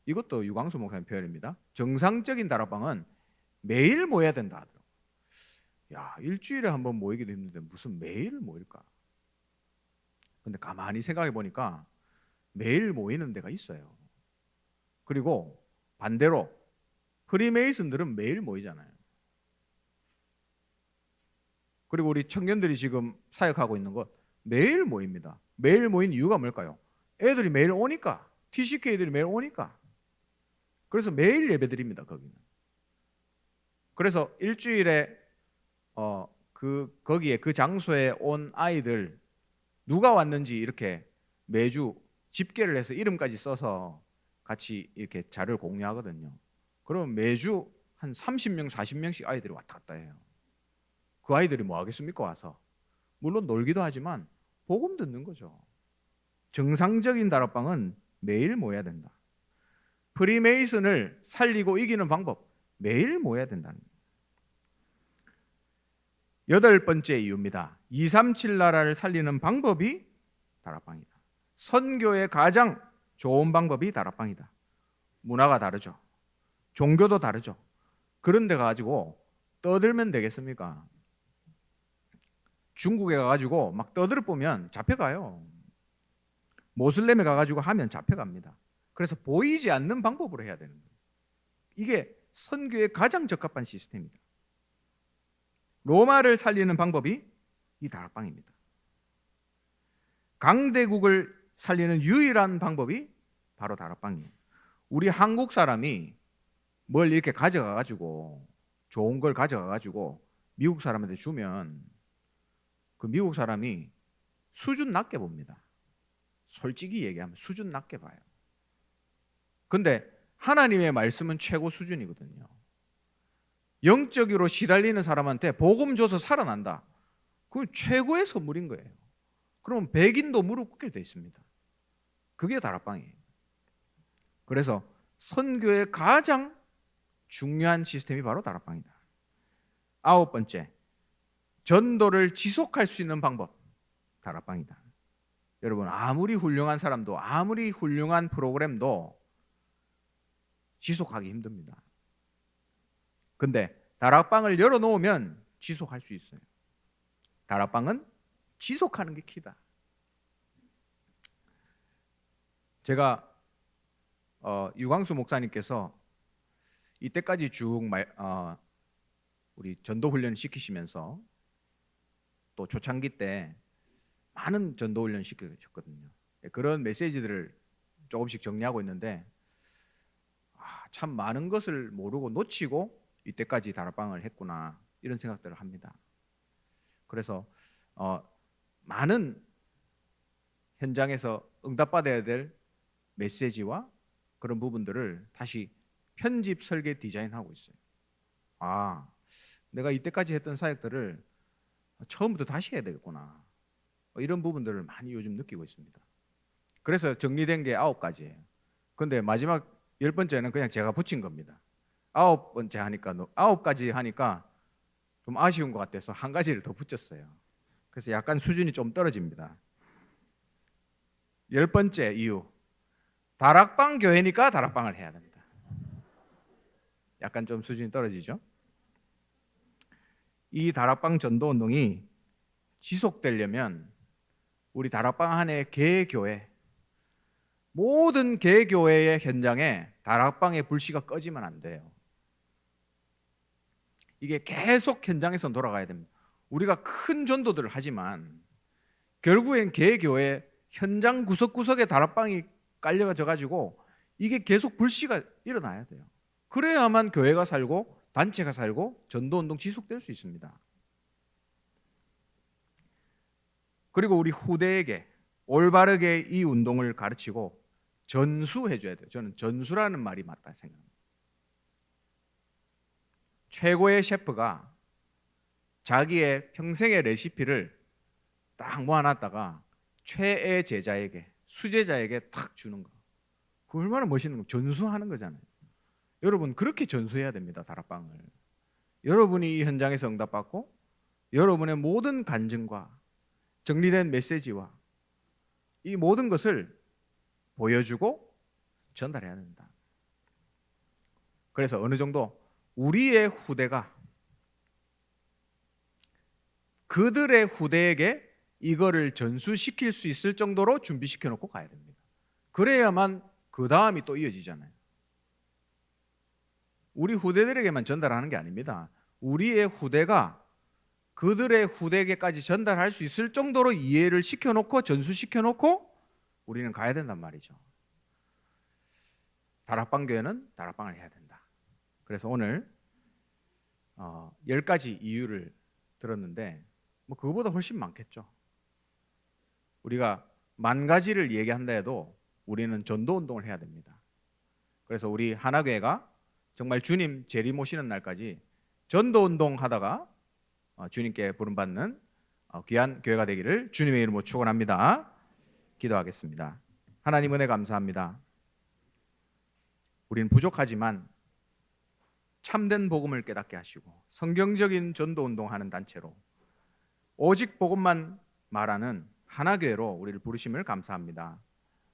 이것도 유광수 목사님 표현입니다. 정상적인 다락방은 매일 모여야 된다 하더라고요. 야, 일주일에 한번 모이기도 힘든데 무슨 매일 모일까? 근데 가만히 생각해 보니까 매일 모이는 데가 있어요. 그리고 반대로 프리메이슨들은 매일 모이잖아요. 그리고 우리 청년들이 지금 사역하고 있는 것 매일 모입니다. 매일 모인 이유가 뭘까요? 애들이 매일 오니까, TCK들이 매일 오니까. 그래서 매일 예배드립니다, 거기는. 그래서 일주일에 거기에 그 장소에 온 아이들 누가 왔는지 이렇게 매주 집계를 해서 이름까지 써서 같이 이렇게 자료를 공유하거든요. 그러면 매주 한 30명, 40명씩 아이들이 왔다 갔다 해요. 그 아이들이 뭐 하겠습니까, 와서? 물론 놀기도 하지만 복음 듣는 거죠. 정상적인 다락방은 매일 모여야 된다. 프리메이슨을 살리고 이기는 방법, 매일 모여야 된다는 거예요. 8번째 이유입니다. 237 나라를 살리는 방법이 다락방이다. 선교의 가장 좋은 방법이 다락방이다. 문화가 다르죠. 종교도 다르죠. 그런 데 가지고 떠들면 되겠습니까? 중국에 가가지고 막 떠들 보면 잡혀가요. 모슬렘에 가가지고 하면 잡혀갑니다. 그래서 보이지 않는 방법으로 해야 되는 거예요. 이게 선교에 가장 적합한 시스템이다. 로마를 살리는 방법이 이 다락방입니다. 강대국을 살리는 유일한 방법이 바로 다락방이에요. 우리 한국 사람이 뭘 이렇게 가져가가지고 좋은 걸 가져가가지고 미국 사람한테 주면 그 미국 사람이 수준 낮게 봅니다. 솔직히 얘기하면 수준 낮게 봐요. 근데 하나님의 말씀은 최고 수준이거든요. 영적으로 시달리는 사람한테 복음 줘서 살아난다. 그건 최고의 선물인 거예요. 그럼 백인도 무릎 꿇게 돼 있습니다. 그게 다락방이에요. 그래서 선교의 가장 중요한 시스템이 바로 다락방이다. 9번째, 전도를 지속할 수 있는 방법, 다락방이다. 여러분, 아무리 훌륭한 사람도, 아무리 훌륭한 프로그램도 지속하기 힘듭니다. 근데 다락방을 열어놓으면 지속할 수 있어요. 다락방은 지속하는 게 키다. 제가 유광수 목사님께서 이때까지 쭉 우리 전도 훈련 시키시면서 또 초창기 때 많은 전도 훈련 시키셨거든요. 그런 메시지들을 조금씩 정리하고 있는데 참 많은 것을 모르고 놓치고 이때까지 다락방을 했구나, 이런 생각들을 합니다. 그래서 많은 현장에서 응답받아야 될 메시지와 그런 부분들을 다시 편집, 설계, 디자인하고 있어요. 내가 이때까지 했던 사역들을 처음부터 다시 해야 되겠구나, 이런 부분들을 많이 요즘 느끼고 있습니다. 그래서 정리된 게 9가지예요. 근데 마지막 10번째는 그냥 제가 붙인 겁니다. 9번째 하니까 9가지 하니까 좀 아쉬운 것 같아서 한 가지를 더 붙였어요. 그래서 약간 수준이 좀 떨어집니다. 10번째 이유, 다락방 교회니까 다락방을 해야 된다. 약간 좀 수준이 떨어지죠. 이 다락방 전도 운동이 지속되려면 우리 다락방 안의 개교회, 모든 개교회의 현장에 다락방의 불씨가 꺼지면 안 돼요. 이게 계속 현장에서 돌아가야 됩니다. 우리가 큰 전도들을 하지만 결국엔 개교회 현장 구석구석에 다락방이 깔려져 가지고 이게 계속 불씨가 일어나야 돼요. 그래야만 교회가 살고 단체가 살고 전도운동 지속될 수 있습니다. 그리고 우리 후대에게 올바르게 이 운동을 가르치고 전수해 줘야 돼요. 저는 전수라는 말이 맞다 생각합니다. 최고의 셰프가 자기의 평생의 레시피를 딱 모아놨다가 최애 제자에게, 수제자에게 탁 주는 거. 그 얼마나 멋있는 거, 전수하는 거잖아요. 여러분 그렇게 전수해야 됩니다. 다락방을. 여러분이 이 현장에서 응답받고 여러분의 모든 간증과 정리된 메시지와 이 모든 것을 보여주고 전달해야 된다. 그래서 어느 정도 우리의 후대가 그들의 후대에게 이거를 전수시킬 수 있을 정도로 준비시켜 놓고 가야 됩니다. 그래야만 그 다음이 또 이어지잖아요. 우리 후대들에게만 전달하는 게 아닙니다. 우리의 후대가 그들의 후대에게까지 전달할 수 있을 정도로 이해를 시켜놓고 전수시켜놓고 우리는 가야 된단 말이죠. 다락방 교회는 다락방을 해야 된다. 그래서 오늘 10가지 이유를 들었는데 뭐 그거보다 훨씬 많겠죠. 우리가 10,000가지를 얘기한다 해도 우리는 전도 운동을 해야 됩니다. 그래서 우리 하나교회가 정말 주님 재림 오시는 날까지 전도 운동 하다가 주님께 부름받는 귀한 교회가 되기를 주님의 이름으로 축원합니다. 기도하겠습니다. 하나님 은혜 감사합니다. 우리는 부족하지만 참된 복음을 깨닫게 하시고 성경적인 전도 운동하는 단체로 오직 복음만 말하는 하나교회로 우리를 부르심을 감사합니다.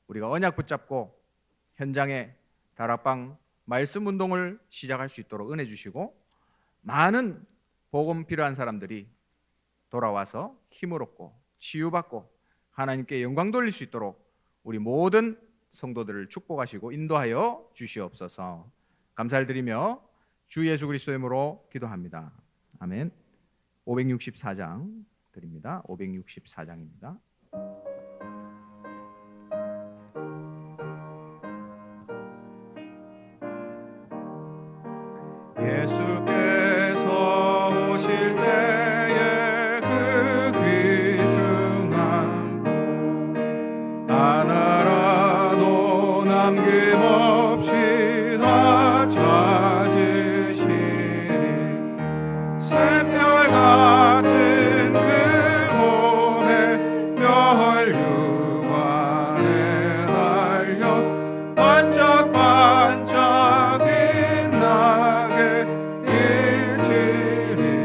우리가 언약 붙잡고 현장에 다락방 말씀 운동을 시작할 수 있도록 은혜 주시고 많은 복음 필요한 사람들이 돌아와서 힘을 얻고 치유받고 하나님께 영광 돌릴 수 있도록 우리 모든 성도들을 축복하시고 인도하여 주시옵소서. 감사를 드리며 주 예수 그리스도의 이름으로 기도합니다. 아멘. 564장 드립니다. 564장입니다. 예수께서 오실 때에 그 귀중한 복 하나라도 남김없이 다 찾으시리. 샛별 같은 그 몸에 멸류관에 달려 반짝반짝 빛나게 일치리로다.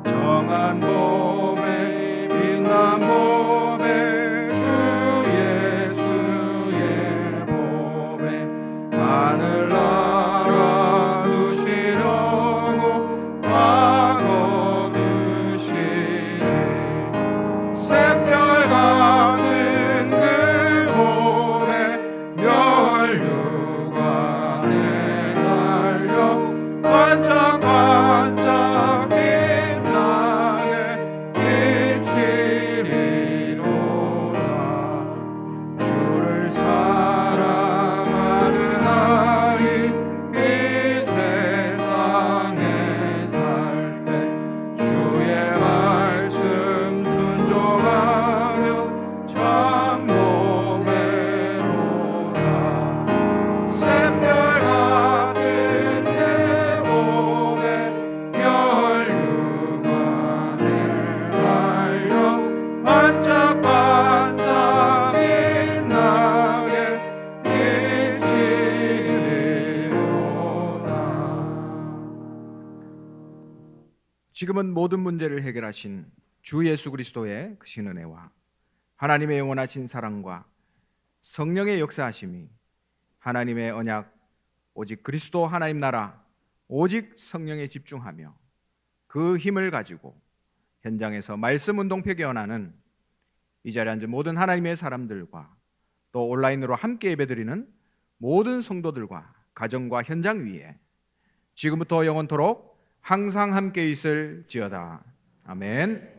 정한 봄에 빛난 봄에 주 예수의 봄에 하늘나라 두시려고 다 거두시리. 샛별 같은 그 몸에 멸류관에 달려 반짝반짝 빛나게 비치리로다. 주를 사랑하는 아이 이 세상에 살 때 주의 말씀 순종하며 참 노매로다. 샛별 같은 내 몸에 멸류관에 달려 반짝반짝 빛나게 비치리로다. 지금은 모든 문제를 해결하신 주 예수 그리스도의 크신 은혜와 하나님의 영원하신 사랑과 성령의 역사하심이 하나님의 언약 오직 그리스도 하나님 나라 오직 성령에 집중하며 그 힘을 가지고 현장에서 말씀 운동 표기원하는 이 자리에 앉은 모든 하나님의 사람들과 또 온라인으로 함께 예배드리는 모든 성도들과 가정과 현장 위에 지금부터 영원토록 항상 함께 있을지어다. 아멘.